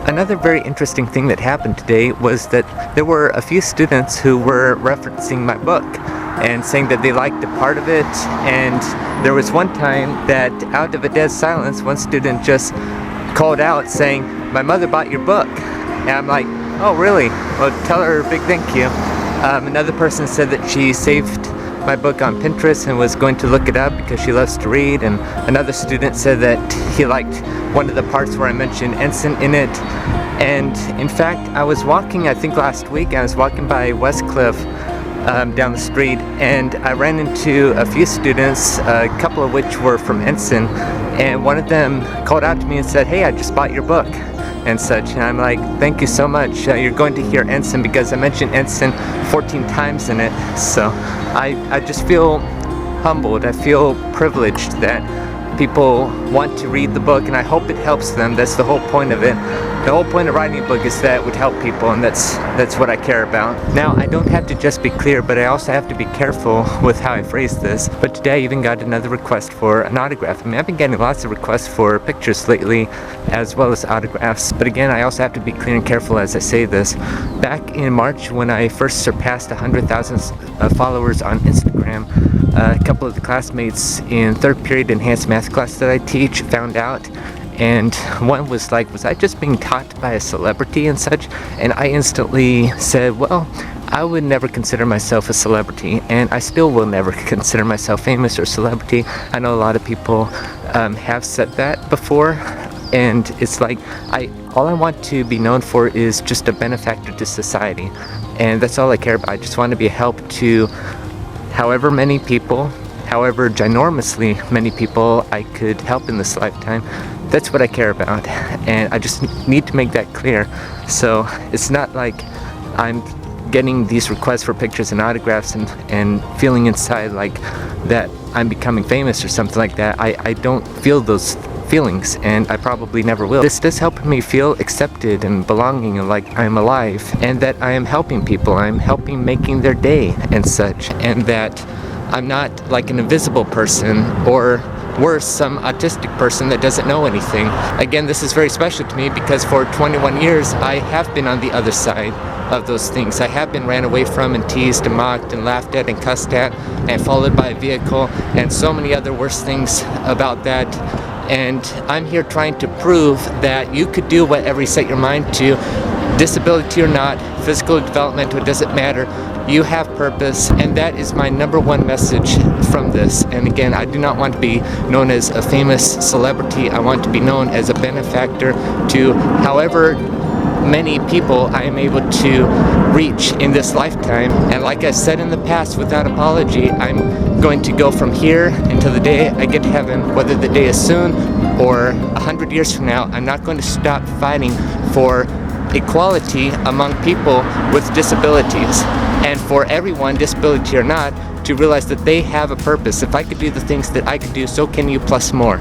Another very interesting thing that happened today was that there were a few students who were referencing my book and saying that they liked a part of it, and there was one time that out of a dead silence, one student just called out saying, "My mother bought your book." And I'm like, "Oh really? Well, tell her a big thank you." Another person said that she saved my book on Pinterest and was going to look it up because she loves to read, and another student said that he liked one of the parts where I mentioned 𝐬𝐮𝐬𝐜𝐫𝐷 in it. And in fact, I was walking, I think last week, I was walking by Westcliff down the street, and I ran into a few students, a couple of which were from 𝐬𝐮𝐬𝐜, and one of them called out to me and said, "Hey, I just bought your book," and such. And I'm like, "Thank you so much. You're going to hear 𝐬𝐮𝐬𝐜 because I mentioned 𝐬𝐮𝐬𝐜 14 times in it." So I just feel humbled. I feel privileged that people want to read the book, and I hope it helps them. That's the whole point of it. The whole point of writing a book is that it would help people, and that's what I care about. Now, I don't have to just be clear, but I also have to be careful with how I phrase this. But today I even got another request for an autograph. I mean, I've been getting lots of requests for pictures lately, as well as autographs. But again, I also have to be clear and careful as I say this. Back in March, when I first surpassed 100,000 followers on Instagram, a couple of the classmates in third period enhanced math class that I teach found out, and one was like, "Was I just being taught by a celebrity and such?" And I instantly said, "Well, I would never consider myself a celebrity, and I still will never consider myself famous or celebrity." I know a lot of people have said that before, and it's like, all I want to be known for is just a benefactor to society, and that's all I care about. I just want to be a help to however many people, however ginormously many people I could help in this lifetime. That's what I care about, and I just need to make that clear. So it's not like I'm getting these requests for pictures and autographs and feeling inside like that I'm becoming famous or something like that. I don't feel those feelings, and I probably never will. This does help me feel accepted and belonging, and like I'm alive, and that I am helping people. I'm helping making their day and such, and that I'm not like an invisible person, or worse, some autistic person that doesn't know anything. Again, this is very special to me because for 21 years I have been on the other side of those things. I have been ran away from and teased and mocked and laughed at and cussed at and followed by a vehicle and so many other worse things about that. And I'm here trying to prove that you could do whatever you set your mind to, disability or not, physical development, it doesn't matter. You have purpose, and that is my number one message from this. And again, I do not want to be known as a famous celebrity. I want to be known as a benefactor to however many people I am able to reach in this lifetime. And like I said in the past, without apology, I'm going to go from here until the day I get to heaven, whether the day is soon or 100 years from now. I'm not going to stop fighting for equality among people with disabilities, and for everyone, disability or not, to realize that they have a purpose. If I could do the things that I could do, so can you, plus more.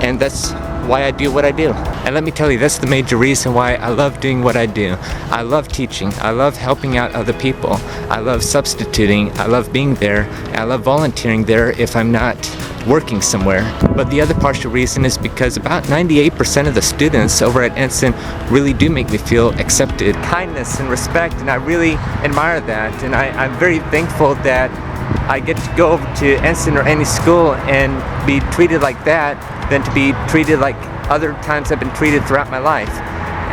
And that's why I do what I do. And let me tell you, that's the major reason why I love doing what I do. I love teaching. I love helping out other people. I love substituting. I love being there. I love volunteering there if I'm not working somewhere. But the other partial reason is because about 98% of the students over at 𝐬𝐮𝐬𝐜 really do make me feel accepted. Kindness and respect, and I really admire that. And I'm very thankful that I get to go over to 𝐬𝐮𝐬𝐜 or any school and be treated like that than to be treated like other times I've been treated throughout my life.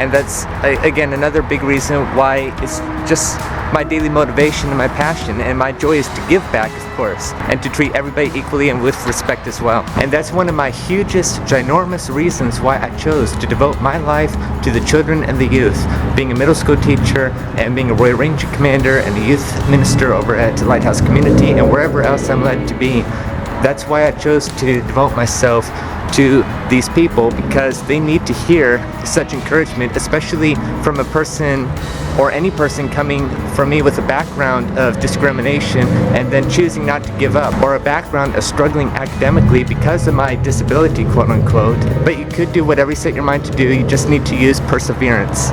And that's, again, another big reason why it's just my daily motivation and my passion, and my joy is to give back, of course, and to treat everybody equally and with respect as well. And that's one of my hugest, ginormous reasons why I chose to devote my life to the children and the youth, being a middle school teacher and being a Royal Ranger Commander and a youth minister over at Lighthouse Community and wherever else I'm led to be. That's why I chose to devote myself to these people, because they need to hear such encouragement, especially from a person or any person coming from me with a background of discrimination and then choosing not to give up, or a background of struggling academically because of my disability, quote unquote. But you could do whatever you set your mind to do. You just need to use perseverance.